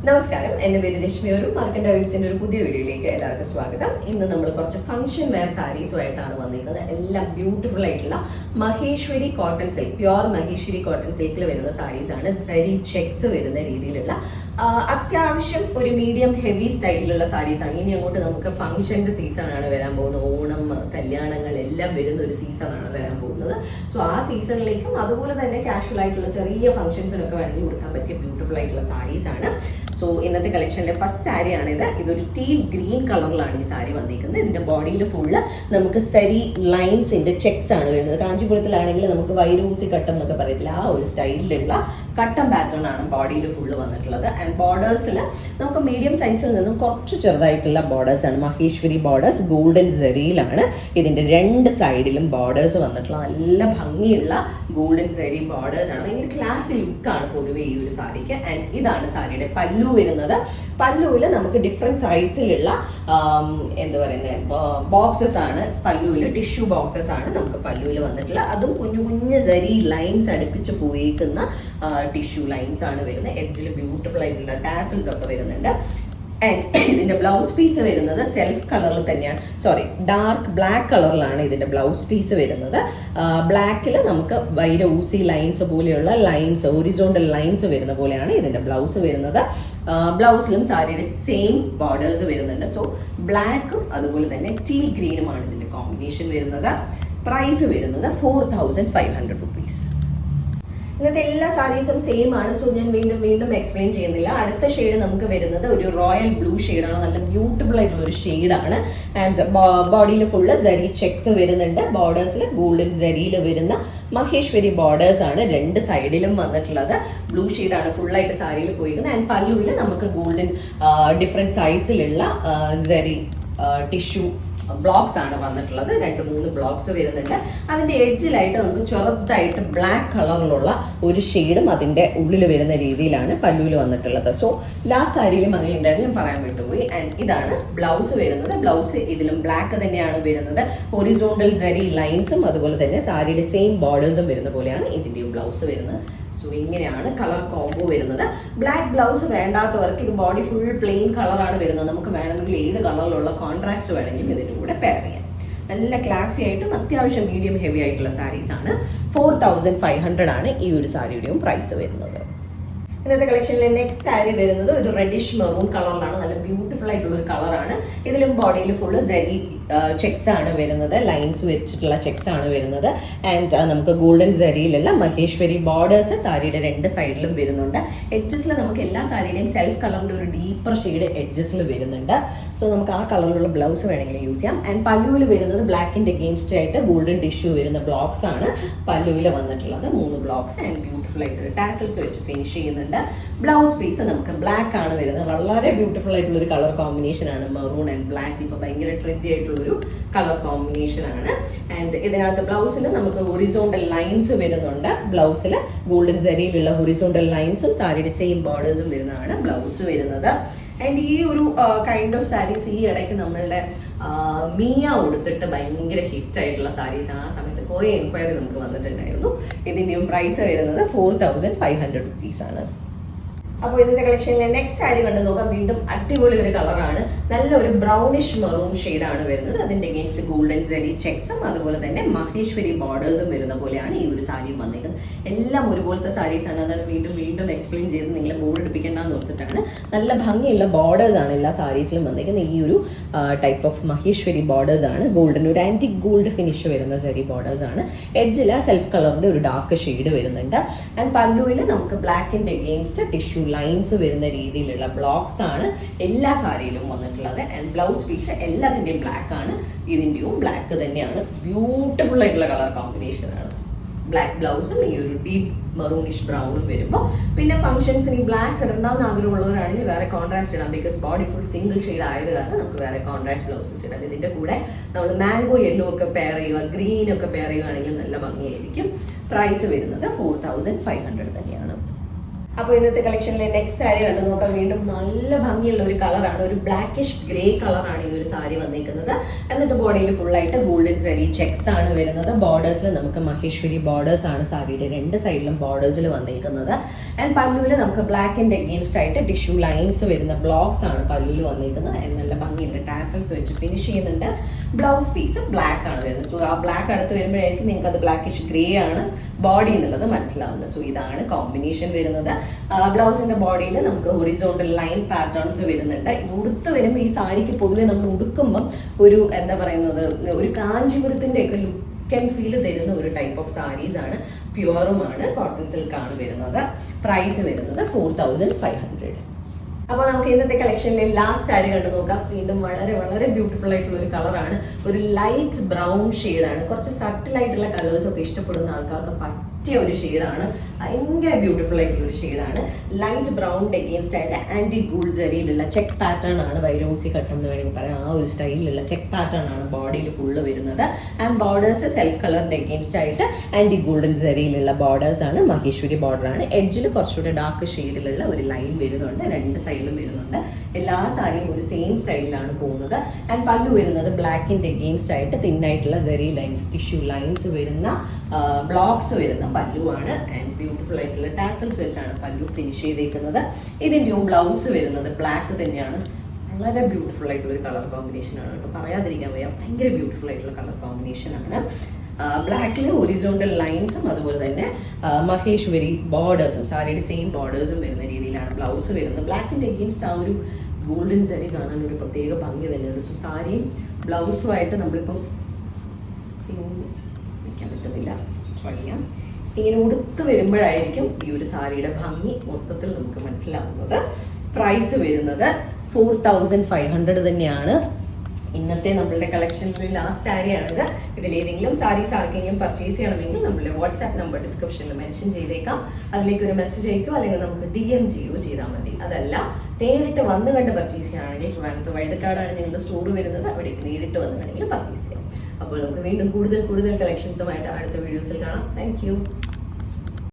നമസ്കാരം, എൻ്റെ പേര് രശ്മി. ഒരു മാർക്കറ്റ് വൈബ്സിൻ്റെ ഒരു പുതിയ വീഡിയോയിലേക്ക് എല്ലാവർക്കും സ്വാഗതം. ഇന്ന് നമ്മൾ കുറച്ച് ഫംഗ്ഷൻ വെയർ സാരീസുമായിട്ടാണ് വന്നിരിക്കുന്നത്. എല്ലാം ബ്യൂട്ടിഫുൾ ആയിട്ടുള്ള Maheshwari cotton silk, pure Maheshwari cotton സിൽക്കിൽ വരുന്ന സാരീസാണ്. സരി ചെക്സ് വരുന്ന രീതിയിലുള്ള അത്യാവശ്യം ഒരു മീഡിയം ഹെവി സ്റ്റൈലിലുള്ള സാരീസാണ്. ഇനി അങ്ങോട്ട് നമുക്ക് ഫംഗ്ഷൻ്റെ സീസണാണ് വരാൻ പോകുന്നത്. ഓണം, കല്യാണങ്ങൾ എല്ലാം വരുന്ന ഒരു സീസണാണ് വരാൻ പോകുന്നത്. സോ ആ സീസണിലേക്കും അതുപോലെ തന്നെ കാഷ്വൽ ആയിട്ടുള്ള ചെറിയ ഫംഗ്ഷൻസിനൊക്കെ വേണമെങ്കിൽ കൊടുക്കാൻ പറ്റിയ ബ്യൂട്ടിഫുൾ ആയിട്ടുള്ള സാരീസാണ്. സോ ഇന്നത്തെ കളക്ഷനിലെ ഫസ്റ്റ് സാരിയാണിത്. ഇതൊരു ടീൽ ഗ്രീൻ കളറിലാണ് ഈ സാരി വന്നിരിക്കുന്നത്. ഇതിന്റെ ബോഡിയിൽ ഫുള്ള് നമുക്ക് സരി ലൈൻസിന്റെ ചെക്സ് ആണ് വരുന്നത്. കാഞ്ചീപുരത്തിലാണെങ്കിൽ നമുക്ക് വൈരൂസി കട്ടം എന്നൊക്കെ പറയത്തില്ല, ആ ഒരു സ്റ്റൈലിലുള്ള കട്ടം പാറ്റേൺ ആണ് ബോഡിയിൽ ഫുള്ള് വന്നിട്ടുള്ളത്. ആൻഡ് ബോർഡേഴ്സിൽ നമുക്ക് മീഡിയം സൈസിൽ നിന്നും കുറച്ച് ചെറുതായിട്ടുള്ള ബോർഡേഴ്സ് ആണ്. മഹേശ്വരി ബോർഡേഴ്സ് ഗോൾഡൻ സെറിയിലാണ് ഇതിന്റെ രണ്ട് സൈഡിലും ബോർഡേഴ്സ് വന്നിട്ടുള്ള നല്ല ഭംഗിയുള്ള ഗോൾഡൻ സെറി ബോർഡേഴ്സ് ആണ്. ഭയങ്കര ക്ലാസി ലുക്കാണ് പൊതുവെ ഈ ഒരു സാരിക്ക്. ആൻഡ് ഇതാണ് സാരിയുടെ പല്ലു വരുന്നത്. പല്ലുവിൽ നമുക്ക് ഡിഫറെൻറ്റ് സൈസിലുള്ള എന്താ പറയുന്നത് ബോക്സസ് ആണ് പല്ലുവിൽ, ടിഷ്യൂ ബോക്സസ് ആണ് നമുക്ക് പല്ലുവിൽ വന്നിട്ടുള്ളത്. അതും കുഞ്ഞു കുഞ്ഞു സരി ലൈൻസ് അടുപ്പിച്ച് പോയേക്കുന്ന ടിഷ്യൂ ലൈൻസ് ആണ് വരുന്നത്. എഡ്ജിൽ ബ്യൂട്ടിഫുൾ ആയിട്ടുള്ള ടാസൽസ് ഒക്കെ വരുന്നുണ്ട്. ആൻഡ് ഇതിൻ്റെ ബ്ലൗസ് പീസ് വരുന്നത് സെൽഫ് കളറിൽ തന്നെയാണ്, ഡാർക്ക് ബ്ലാക്ക് കളറിലാണ് ഇതിൻ്റെ ബ്ലൗസ് പീസ് വരുന്നത്. ബ്ലാക്കിൽ നമുക്ക് വൈര ഊസി ലൈൻസ് പോലെയുള്ള ലൈൻസ്, ഹൊറിസോണ്ടൽ ലൈൻസ് വരുന്ന പോലെയാണ് ഇതിൻ്റെ ബ്ലൗസ് വരുന്നത്. ബ്ലൗസിലും സാരിയുടെ സെയിം ബോർഡേഴ്സ് വരുന്നുണ്ട്. സോ ബ്ലാക്കും അതുപോലെ തന്നെ ടീൽ ഗ്രീനുമാണ് ഇതിൻ്റെ കോമ്പിനേഷൻ വരുന്നത്. പ്രൈസ് വരുന്നത് 4500 റുപ്പീസ്. ഇന്നത്തെ എല്ലാ സാരീസും സെയിം ആണ്. സോ ഞാൻ വീണ്ടും എക്സ്പ്ലെയിൻ ചെയ്യുന്നില്ല. അടുത്ത ഷെയ്ഡ് നമുക്ക് വരുന്നത് ഒരു റോയൽ ബ്ലൂ ഷെയ്ഡാണ്. നല്ല ബ്യൂട്ടിഫുൾ ആയിട്ടുള്ള ഒരു ഷെയ്ഡാണ്. ആൻഡ് ബോഡിയിൽ ഫുള്ള് സരി ചെക്സ് വരുന്നുണ്ട്. ബോർഡേഴ്സിൽ ഗോൾഡൻ സരിയിൽ വരുന്ന മഹേശ്വരി ബോർഡേഴ്സ് ആണ് രണ്ട് സൈഡിലും വന്നിട്ടുള്ളത്. ബ്ലൂ ഷെയ്ഡാണ് ഫുള്ളായിട്ട് സാരിയിൽ പോയിരിക്കുന്നത്. ആൻഡ് പല്ലുവിൽ നമുക്ക് ഗോൾഡൻ ഡിഫറെൻറ്റ് സൈസിലുള്ള സരി ടിഷ്യൂ ബ്ലോക്സ് ആണ് വന്നിട്ടുള്ളത്. 2-3 ബ്ലോക്സ് വരുന്നുണ്ട്. അതിൻ്റെ എഡ്ജിലായിട്ട് നമുക്ക് ചെറുതായിട്ട് ബ്ലാക്ക് കളറിലുള്ള ഒരു ഷെയ്ഡും അതിൻ്റെ ഉള്ളിൽ വരുന്ന രീതിയിലാണ് പല്ലുവിൽ വന്നിട്ടുള്ളത്. സോ ലാസ്റ്റ് സാരിയിലും അങ്ങനെ ഉണ്ടായിരുന്നു, ഞാൻ പറയാൻ വിട്ടുപോയി. ആൻഡ് ഇതാണ് ബ്ലൗസ് വരുന്നത്. ബ്ലൗസ് ഇതിലും ബ്ലാക്ക് തന്നെയാണ് വരുന്നത്. ഹൊറിസോണ്ടൽ സരി ലൈൻസും അതുപോലെ തന്നെ സാരിയുടെ സെയിം ബോർഡേഴ്സും വരുന്ന പോലെയാണ് ഇതിൻ്റെയും ബ്ലൗസ് വരുന്നത്. സോ ഇങ്ങനെയാണ് കളർ കോംബോ വരുന്നത്. ബ്ലാക്ക് ബ്ലൗസ് വേണ്ടാത്തവർക്ക് ഇത് ബോഡി ഫുൾ പ്ലെയിൻ കളറാണ് വരുന്നത്. നമുക്ക് വേണമെങ്കിൽ ഏത് കളറിലുള്ള കോൺട്രാസ്റ്റ് വേണമെങ്കിലും ഇതിൻ്റെ കൂടെ പെയർ ചെയ്യാം. നല്ല ക്ലാസി ആയിട്ടും അത്യാവശ്യം മീഡിയം ഹെവി ആയിട്ടുള്ള സാരീസാണ്. 4500 ആണ് ഈ ഒരു സാരിയുടെയും പ്രൈസ് വരുന്നത്. ഇന്നത്തെ കളക്ഷനിലെ നെക്സ്റ്റ് സാരി വരുന്നത് ഒരു റെഡിഷ് മെറൂൺ കളറിലാണ്. നല്ല ബ്യൂട്ടിഫുൾ ആയിട്ടുള്ള ഒരു കളറാണ്. ഇതിലും ബോഡിയിൽ ഫുള്ള് സരി ചെക്സ് ആണ് വരുന്നത്, ലൈൻസ് വെച്ചിട്ടുള്ള ചെക്സ് ആണ് വരുന്നത്. ആൻഡ് നമുക്ക് ഗോൾഡൻ സരിയിലുള്ള മഹേശ്വരി ബോർഡേഴ്സ് സാരിയുടെ രണ്ട് സൈഡിലും വരുന്നുണ്ട്. എഡ്ജസിൽ നമുക്ക് എല്ലാ സാരിയുടെയും സെൽഫ് കളറിൻ്റെ ഒരു ഡീപ്പർ ഷെയ്ഡ് എഡ്ജസിൽ വരുന്നുണ്ട്. സോ നമുക്ക് ആ കളറിലുള്ള ബ്ലൗസ് വേണമെങ്കിൽ യൂസ് ചെയ്യാം. ആൻഡ് പല്ലുവിൽ വരുന്നത് ബ്ലാക്കിൻ്റെ അഗെയിൻസ്റ്റ് ആയിട്ട് ഗോൾഡൻ ടിഷ്യൂ വരുന്ന ബ്ലോക്സ് ആണ് പല്ലുവിൽ വന്നിട്ടുള്ളത്. 3 ബ്ലോക്സ് ആൻഡ് ബ്യൂട്ടിഫുൾ ആയിട്ട് ടാസൽസ് വെച്ച് ഫിനിഷ് ചെയ്യുന്നുണ്ട്. ബ്ലൗസ് പീസ് നമുക്ക് ബ്ലാക്ക് ആണ് വരുന്നത്. വളരെ ബ്യൂട്ടിഫുൾ ആയിട്ടുള്ള ഒരു കളർ കോമ്പിനേഷൻ ആണ് മെറൂൺ ആൻഡ് ബ്ലാക്ക്. ഇപ്പോൾ ഭയങ്കര ട്രെൻഡി ആയിട്ടുള്ളൊരു കളർ കോമ്പിനേഷൻ ആണ്. ആൻഡ് ഇതിനകത്ത് ബ്ലൗസിൽ നമുക്ക് ഹൊറിസോണ്ടൽ ലൈൻസ് വരുന്നുണ്ട്. ബ്ലൗസിൽ ഗോൾഡൻ സരിയിലുള്ള ഹൊറിസോണ്ടൽ ലൈൻസും സാരിയുടെ സെയിം ബോർഡേഴ്സും വരുന്നതാണ് ബ്ലൗസ് വരുന്നത്. ആൻഡ് ഈ ഒരു കൈൻഡ് ഓഫ് സാരീസ് ഈ ഇടയ്ക്ക് നമ്മളുടെ മിയ ഉടുത്തിട്ട് ഭയങ്കര ഹിറ്റ് ആയിട്ടുള്ള സാരീസ് ആ സമയത്ത് കുറേ എൻക്വയറി നമുക്ക് വന്നിട്ടുണ്ടായിരുന്നു. ഇതിൻ്റെയും പ്രൈസ് വരുന്നത് 4500 റുപ്പീസാണ്. അപ്പോൾ ഇതിൻ്റെ കളക്ഷനിലെ നെക്സ്റ്റ് സാരി കണ്ട് നോക്കാം. വീണ്ടും അടിപൊളി ഒരു കളറാണ്. നല്ലൊരു ബ്രൗണിഷ് മെറൂൺ ഷെയ്ഡാണ് വരുന്നത്. അതിൻ്റെ അഗെയിൻസ്റ്റ് ഗോൾഡൻ സരി ചെക്സും അതുപോലെ തന്നെ മഹേശ്വരി ബോർഡേഴ്സും വരുന്ന പോലെയാണ് ഈ ഒരു സാരിയും വന്നിരിക്കുന്നത്. എല്ലാം ഒരുപോലത്തെ സാരീസാണ്. അതാണ് വീണ്ടും എക്സ്പ്ലെയിൻ ചെയ്ത് നിങ്ങളെ ബോർഡ് എടുപ്പിക്കേണ്ടെന്ന് ഓർത്തിട്ടാണ്. നല്ല ഭംഗിയുള്ള ബോർഡേഴ്സാണ് എല്ലാ സാരീസിലും വന്നിരിക്കുന്നത്. ഈ ഒരു ടൈപ്പ് ഓഫ് മഹേശ്വരി ബോർഡേഴ്സാണ്. ഗോൾഡൻ ഒരു ആൻറ്റിക് ഗോൾഡ് ഫിനിഷ് വരുന്ന സരി ബോർഡേഴ്സാണ്. എഡ്ജിൽ സെൽഫ് കളറിൻ്റെ ഒരു ഡാർക്ക് ഷെയ്ഡ് വരുന്നുണ്ട്. ആൻഡ് പല്ലുവിൽ നമുക്ക് ബ്ലാക്കിൻ്റെ അഗെയിൻസ്റ്റ് ടിഷ്യൂ ലൈൻസ് വരുന്ന രീതിയിലുള്ള ബ്ലോക്സ് ആണ് എല്ലാ സാരിയിലും വന്നിട്ടുള്ളത്. ആൻഡ് ബ്ലൗസ് പീസ് എല്ലാത്തിൻ്റെയും ബ്ലാക്ക് ആണ്. ഇതിൻ്റെയും ബ്ലാക്ക് തന്നെയാണ്. ബ്യൂട്ടിഫുൾ ആയിട്ടുള്ള കളർ കോമ്പിനേഷൻ ആണ്. ബ്ലാക്ക് ബ്ലൗസും ഈ ഒരു ഡീപ്പ് മെറൂണിഷ് ബ്രൗണും വരുമ്പോൾ പിന്നെ ഫംഗ്ഷൻസിന് ഈ ബ്ലാക്ക് ഇടണ്ടെന്ന് ആഗ്രഹമുള്ളവരാണെങ്കിൽ വേറെ കോൺട്രാസ്റ്റ് ഇടാം. Because body full single shade ആയത് കാരണം നമുക്ക് വേറെ കോൺട്രാസ്റ്റ് ബ്ലൗസസ് ഇടാം. ഇതിൻ്റെ കൂടെ നമ്മൾ മാംഗോ യെല്ലോ ഒക്കെ പെയർ ചെയ്യുക, ഗ്രീൻ ഒക്കെ പെയർ ചെയ്യുകയാണെങ്കിൽ നല്ല ഭംഗിയായിരിക്കും. പ്രൈസ് വരുന്നത് 4500 തന്നെയാണ്. അപ്പോൾ ഇന്നത്തെ കളക്ഷനിലെ നെക്സ്റ്റ് സാരി കണ്ടു നോക്കാം. വീണ്ടും നല്ല ഭംഗിയുള്ള ഒരു കളറാണ്, ഒരു ബ്ലാക്കിഷ് ഗ്രേ കളറാണ് ഈ ഒരു സാരി വന്നിരിക്കുന്നത്. എന്നിട്ട് ബോഡിയിൽ ഫുള്ളായിട്ട് ഗോൾഡൻ സാരി ചെക്സ് ആണ് വരുന്നത്. ബോർഡേഴ്സിൽ നമുക്ക് മഹേശ്വരി ബോർഡേഴ്സ് ആണ് സാരിയുടെ രണ്ട് സൈഡിലും ബോർഡേഴ്സിൽ വന്നിരിക്കുന്നത്. ആൻഡ് പല്ലുവിൽ നമുക്ക് ബ്ലാക്കിൻ്റെ അഗെയിൻസ്റ്റ് ആയിട്ട് ടിഷ്യൂ ലൈൻസ് വരുന്ന ബ്ലോക്സ് ആണ് പല്ലുവിൽ വന്നിരിക്കുന്നത്. നല്ല ഭംഗിയുണ്ട്, ടാസൽസ് വെച്ച് ഫിനിഷ് ചെയ്യുന്നുണ്ട്. ബ്ലൗസ് പീസ് ബ്ലാക്ക് ആണ് വരുന്നത്. സോ ആ ബ്ലാക്ക് അടുത്ത് വരുമ്പോഴായിരിക്കും നിങ്ങൾക്ക് അത് ബ്ലാക്കിഷ് ഗ്രേ ആണ് ബോഡി എന്നുള്ളത് മനസ്സിലാവുന്നത്. സോ ഇതാണ് കോമ്പിനേഷൻ വരുന്നത്. ബ്ലൗസിന്റെ ബോഡിയിൽ നമുക്ക് ഹൊറിസോണ്ടൽ ലൈൻ പാറ്റേൺസ് വരുന്നുണ്ട്. ഇത് ഉടുത്ത് വരുമ്പോൾ ഈ സാരിക്ക് പൊതുവെ നമ്മൾ ഉടുക്കുമ്പം ഒരു എന്താ പറയുന്നത്, ഒരു കാഞ്ചീപുരത്തിൻ്റെ ഒക്കെ ലുക്ക് ആൻഡ് ഫീൽ തരുന്ന ഒരു ടൈപ്പ് ഓഫ് സാരീസ് ആണ്. പ്യുവറുമാണ്, കോട്ടൺ സിൽക്ക് ആണ് വരുന്നത്. പ്രൈസ് വരുന്നത് 4500. അപ്പോൾ നമുക്ക് ഇന്നത്തെ കളക്ഷനിലെ ലാസ്റ്റ് സാരി കണ്ടു നോക്കാം. വീണ്ടും വളരെ വളരെ ബ്യൂട്ടിഫുൾ ആയിട്ടുള്ള ഒരു കളറാണ്, ഒരു ലൈറ്റ് ബ്രൗൺ ഷെയ്ഡാണ്. കുറച്ച് സട്ടിലായിട്ടുള്ള കളേഴ്സൊക്കെ ഇഷ്ടപ്പെടുന്ന ആൾക്കാർക്ക് പറ്റിയ ഒരു ഷെയ്ഡാണ്. ഭയങ്കര ബ്യൂട്ടിഫുൾ ആയിട്ടുള്ള ഒരു ഷെയ്ഡാണ്. ലൈറ്റ് ബ്രൗണിൻ്റെ അഗെയിൻസ്റ്റ് ആയിട്ട് ആൻറ്റി ഗോൾഡ് ജരിയിലുള്ള ചെക്ക് പാറ്റേൺ ആണ്, വൈരോസി കട്ടം എന്ന് വേണമെങ്കിൽ പറയാം. ആ ഒരു സ്റ്റൈലിലുള്ള ചെക്ക് പാറ്റേൺ ആണ് ബോഡിയിൽ ഫുള്ള് വരുന്നത്. ആൻഡ് ബോർഡേഴ്സ് സെൽഫ് കളറിൻ്റെ അഗെയിൻസ്റ്റ് ആയിട്ട് ആൻറ്റി ഗോൾഡൻ ജരിയിലുള്ള ബോർഡേഴ്സ് ആണ്. മഹേശ്വരി ബോർഡറാണ്. എഡ്ജിൽ കുറച്ചുകൂടെ ഡാർക്ക് ഷെയ്ഡിലുള്ള ഒരു ലൈൻ വരുന്നുണ്ട്, രണ്ട് സൈഡിലും വരുന്നുണ്ട്. എല്ലാ സാരിയും ഒരു സെയിം സ്റ്റൈലിലാണ് പോകുന്നത്. ആൻഡ് പല്ലു വരുന്നത് ബ്ലാക്കിൻ്റെ അഗെയിൻസ്റ്റ് ആയിട്ട് തിന്നായിട്ടുള്ള ജെറി ലൈൻസ്, ടിഷ്യൂ ലൈൻസ് വരുന്ന ബ്ലോക്സ് വരുന്ന പല്ലുവാണ്. ആൻഡ് ബ്യൂട്ടിഫുൾ ആയിട്ടുള്ള ടാസൽസ് വെച്ചാണ് പല്ലു ഫിനിഷ് ചെയ്തേക്കുന്നത്. ഇതിൻ്റെയും ബ്ലൗസ് വരുന്നത് ബ്ലാക്ക് തന്നെയാണ്. വളരെ ബ്യൂട്ടിഫുൾ ആയിട്ടുള്ള ഒരു കളർ കോമ്പിനേഷനാണ് കേട്ടോ, പറയാതിരിക്കാൻ വയ്യ. ഭയങ്കര ബ്യൂട്ടിഫുൾ ആയിട്ടുള്ള കളർ കോമ്പിനേഷനാണ്. ബ്ലാക്കിൽ ഒറിസോണ്ടൽ ലൈൻസും അതുപോലെ തന്നെ മഹേശ്വരി ബോർഡേഴ്സും സാരിയുടെ സെയിം ബോർഡേഴ്സും വരുന്ന രീതിയിലാണ് ബ്ലൗസ് വരുന്നത്. ബ്ലാക്കിൻ്റെ അഗെയിൻസ്റ്റ് ആ ഒരു ഗോൾഡൻ സാരി കാണാൻ ഒരു പ്രത്യേക ഭംഗി തന്നെയാണ്. സോ സാരിയും ബ്ലൗസുമായിട്ട് നമ്മളിപ്പം വയ്ക്കാൻ പറ്റുന്നില്ല, പഠിക്കാം. ഇങ്ങനെ ഉടുത്ത് വരുമ്പോഴായിരിക്കും ഈ ഒരു സാരിയുടെ ഭംഗി മൊത്തത്തിൽ നമുക്ക് മനസ്സിലാവുന്നത്. പ്രൈസ് വരുന്നത് 4500 തന്നെയാണ്. ഇന്നത്തെ നമ്മളുടെ കളക്ഷനിൽ ലാസ്റ്റ് സാരിയാണിത്. ഇതിലേതെങ്കിലും സാരീസ് ആർക്കെങ്കിലും പർച്ചേസ് ചെയ്യണമെങ്കിൽ നമ്മളുടെ വാട്സാപ്പ് നമ്പർ ഡിസ്ക്രിപ്ഷനിൽ മെൻഷൻ ചെയ്തേക്കാം. അതിലേക്ക് ഒരു മെസ്സേജ് അയക്കുകയോ അല്ലെങ്കിൽ നമുക്ക് DM ചെയ്യുകയോ ചെയ്താൽ മതി. അതല്ല നേരിട്ട് വന്ന് കണ്ട് പർച്ചേസ് ചെയ്യുകയാണെങ്കിൽ ട്രിവാൻഡ്രത്ത് വഴുതക്കാടാണ് ഞങ്ങളുടെ സ്റ്റോർ വരുന്നത്, അവിടേക്ക് നേരിട്ട് വന്ന് വേണമെങ്കിൽ പർച്ചേസ് ചെയ്യാം. അപ്പോൾ നമുക്ക് വീണ്ടും കൂടുതൽ കളക്ഷൻസുമായിട്ട് അടുത്ത വീഡിയോസിൽ കാണാം. താങ്ക്